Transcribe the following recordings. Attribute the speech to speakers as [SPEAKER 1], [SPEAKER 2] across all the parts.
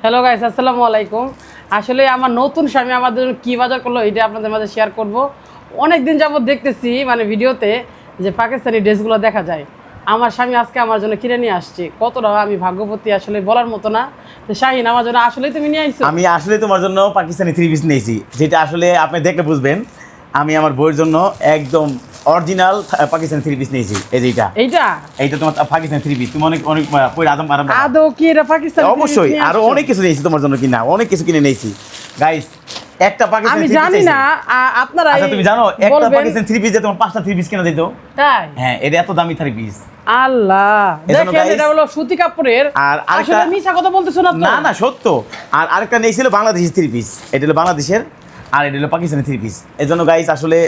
[SPEAKER 1] Hello guys, আসসালামু আলাইকুম। আসলে আমার নতুন স্বামী আমাদের জন্য কী বাজার করলো এটা আপনাদের মাঝে শেয়ার করব। অনেক দিন যাবত দেখতেছি মানে ভিডিওতে যে পাকিস্তানি ড্রেসগুলো দেখা যায়। আমার স্বামী আজকে আমার জন্য কিনে নিয়ে আসছে। কতটা আমি ভাগ্যবতী আসলে বলার মতো না। তো শাহিন, আমার জন্য আসলেই তুমি নিয়ে আসছো?
[SPEAKER 2] আমি আসলে তোমার জন্য পাকিস্তানি থ্রি পিস নিয়েছি, যেটা আসলে আপনি দেখলে বুঝবেন। আমি আমার বউয়ের জন্য একদম অরিজিনাল পাকিস্তানি থ্রি পিস নিয়েছি। এই যে এইটা তোমার পাকিস্তানি থ্রি পিস। তুমি অনেক অনেক
[SPEAKER 1] আদৌ কি এটা পাকিস্তানি?
[SPEAKER 2] অবশ্যই আরো অনেক কিছু নিয়েছি তোমার জন্য, কিনা অনেক কিছু কিনে নিয়েছি গাইস। একটা পাকিস্তানি
[SPEAKER 1] আমি জানি না আপনারা
[SPEAKER 2] আচ্ছা তুমি জানো একটা পাকিস্তানি থ্রি পিস দিয়ে তোমার 5টা থ্রি পিস কিনা দিত?
[SPEAKER 1] তাই?
[SPEAKER 2] হ্যাঁ, এটা এত দামি থ্রি পিস।
[SPEAKER 1] আল্লাহ, দেখেন এটা হলো সুতি কাপড়ের।
[SPEAKER 2] আর
[SPEAKER 1] আসলে মিছা কথা বলতেছো না তো?
[SPEAKER 2] না না, সত্য। আর আরেকটা নিয়েছিল বাংলাদেশি থ্রি পিস। এটা হলো বাংলাদেশের, আর এটা হলো পাকিস্তানি থ্রি পিস। এজন্য গাইস আসলে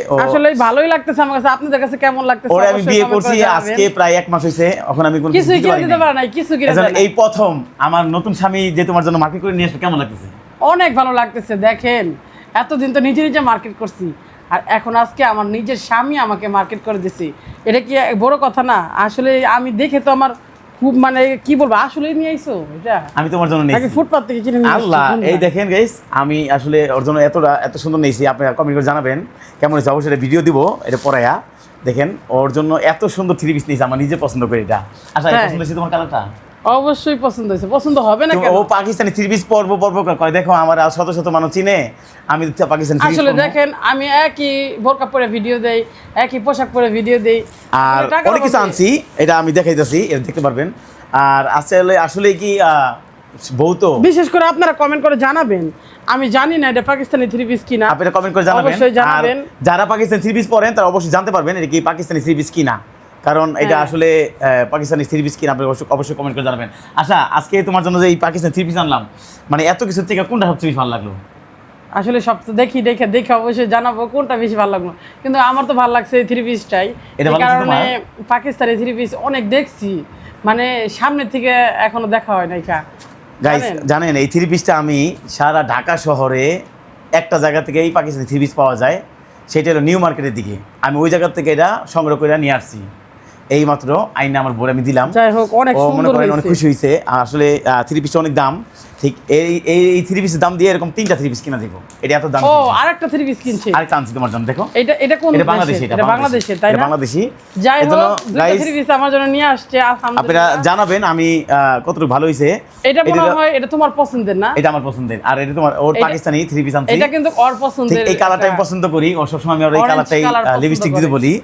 [SPEAKER 1] ভালোই লাগতেছে আমার কাছে। আপনাদের কাছে কেমন লাগতেছে?
[SPEAKER 2] ওরে আমি বিয়ে করছি আজকে প্রায় 1 মাস হইছে, এখন আমি কোনো
[SPEAKER 1] কিছু কিনে দিতে পারি নাই, কিছু কিনে দেন।
[SPEAKER 2] এই প্রথম আমার নতুন স্বামী যে তোমার জন্য মার্কেট করে নিয়ে আসবে, কেমন লাগতেছে?
[SPEAKER 1] অনেক ভালো লাগতেছে। দেখেন এতদিন তো নিজে নিজে মার্কেট করছি, আর এখন আজকে আমার নিজের স্বামী আমাকে মার্কেট করে দিছে। এটা কি বড় কথা না? আসলে আমি দেখে তো আমার খুব মানে কি বলবো, আসলেই নিয়ে আইছো এটা?
[SPEAKER 2] আমি তোমার জন্য নিয়েছি
[SPEAKER 1] ফুটপাত থেকে কিনে নিয়ে
[SPEAKER 2] আল্লাহ। এই দেখেন গাইস, আমি আসলে ওর জন্য এত সুন্দর নিয়েছি। আপনারা কমেন্ট করে জানাবেন কেমন হয়েছে। অবশ্যই এটা ভিডিও দিব, এটা পড়ায়া দেখেন। ওর জন্য এত সুন্দর থ্রি পিস নিয়েছি, আমার নিজে পছন্দ করে এটা। আচ্ছা, পছন্দ হয়েছে তোমার কালারটা?
[SPEAKER 1] অবশ্যই পছন্দ হয়েছে। পছন্দ হবে না কেন?
[SPEAKER 2] ও পাকিস্তানি থ্রি পিস পরবো করে দেখো, আমার শত শত মানুষ চিনে। আমি পাকিস্তানি
[SPEAKER 1] আসলে দেখেন, আমি একই বোরকা পরে ভিডিও দেই, একই পোশাক পরে ভিডিও দেই,
[SPEAKER 2] আর অনেক কিছু আনছি। এটা আমি দেখাইতেছি, এটা দেখতে পারবেন। আর আসলে কি বউ তো,
[SPEAKER 1] বিশেষ করে আপনারা কমেন্ট করে জানাবেন। আমি জানি না এটা পাকিস্তানি থ্রি পিস কিনা,
[SPEAKER 2] আপনারা কমেন্ট করে জানাবেন।
[SPEAKER 1] অবশ্যই জানাবেন।
[SPEAKER 2] যারা পাকিস্তানি থ্রি পিস পরেন তারা অবশ্যই জানতে পারবেন এটা কি পাকিস্তানি থ্রি পিস কিনা, কারণ এটা আসলে পাকিস্তানি থ্রি পিস কিনা। আপনি অবশ্যই কমেন্ট করে জানাবেন। আচ্ছা, আজকে তোমার জন্য যে এই পাকিস্তানি থ্রি পিস আনলাম, মানে এত কিছু থেকে কোনটা সবচেয়ে বেশি ভালো লাগলো?
[SPEAKER 1] আসলে সব তো দেখে অবশ্যই জানাবো কোনটা বেশি ভালো লাগলো। কিন্তু আমার তো ভালো লাগছে এই থ্রি পিসটাই। কারণে পাকিস্তানি থ্রি পিস অনেক দেখছি, মানে সামনে থেকে এখনো দেখা হয় নাই।
[SPEAKER 2] গাইস জানেন, এই থ্রি পিসটা আমি সারা ঢাকা শহরে একটা জায়গা থেকে এই পাকিস্তানি থ্রি পিস পাওয়া যায়, সেটা হলো নিউ মার্কেটের দিকে। আমি ওই জায়গা থেকে এটা সংগ্রহ করে নিয়ে আসছি। এই মাত্র আইনে আমার বোরে আমি দিলাম।
[SPEAKER 1] যাই হোক, অনেক সুন্দর হয়েছে,
[SPEAKER 2] অনেক খুশি হয়েছে। আসলে থ্রি পিসটা অনেক দাম। ঠিক এই থ্রি পিসের দাম দিয়ে এরকম 3টা থ্রি পিস কিনা দিব। এটা এত দাম।
[SPEAKER 1] ও, আরেকটা থ্রি পিস কিনছি,
[SPEAKER 2] আরেকটা আনছি তোমার জন্য। দেখো
[SPEAKER 1] এটা কোন?
[SPEAKER 2] এটা বাংলাদেশি।
[SPEAKER 1] এটা বাংলাদেশের, তাই না?
[SPEAKER 2] বাংলাদেশি।
[SPEAKER 1] যাই হোক, দুটো থ্রি পিস আমার জন্য নিয়ে আসছে, আলহামদুলিল্লাহ।
[SPEAKER 2] আপনারা জানাবেন আমি কতটুকু ভালো হইছে।
[SPEAKER 1] এটা মনে হয় এটা তোমার পছন্দের না?
[SPEAKER 2] এটা আমার পছন্দের। আর এটা তোমার ওর পাকিস্তানি থ্রি পিস আনছি।
[SPEAKER 1] এটা কিন্তু ওর পছন্দের।
[SPEAKER 2] এই কালারটা আমি পছন্দ করি। ও সবসময় আমি ওর এই কালারটাই লিপস্টিক দিতে বলি।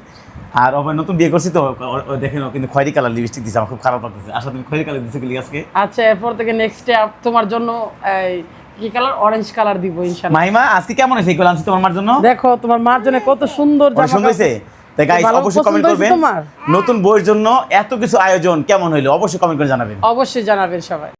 [SPEAKER 2] আর ও নতুন বিয়ে করছি তো দেখেন, ও কিন্তু খয়েরি কালার লিপস্টিক দিছে। আমার খুব খারাপ লাগতেছে। আচ্ছা, তুমি খয়েরি কালার দিছো কি আজকে?
[SPEAKER 1] আচ্ছা, এরপর থেকে নেক্সট ডে তোমার জন্য কি কালার? অরেঞ্জ কালার দিব ইনশাআল্লাহ।
[SPEAKER 2] মাইমা, আজকে কেমন হয়েছে এগুলো আনছি তোমার মার জন্য?
[SPEAKER 1] দেখো তোমার মার জন্য কত সুন্দর জামা।
[SPEAKER 2] সুন্দর হয়েছে? তাই গাইস অবশ্যই কমেন্ট করবেন। নতুন বউয়ের জন্য এত কিছু আয়োজন কেমন হইলো অবশ্যই কমেন্ট করে জানাবেন।
[SPEAKER 1] অবশ্যই জানাবেন সবাই।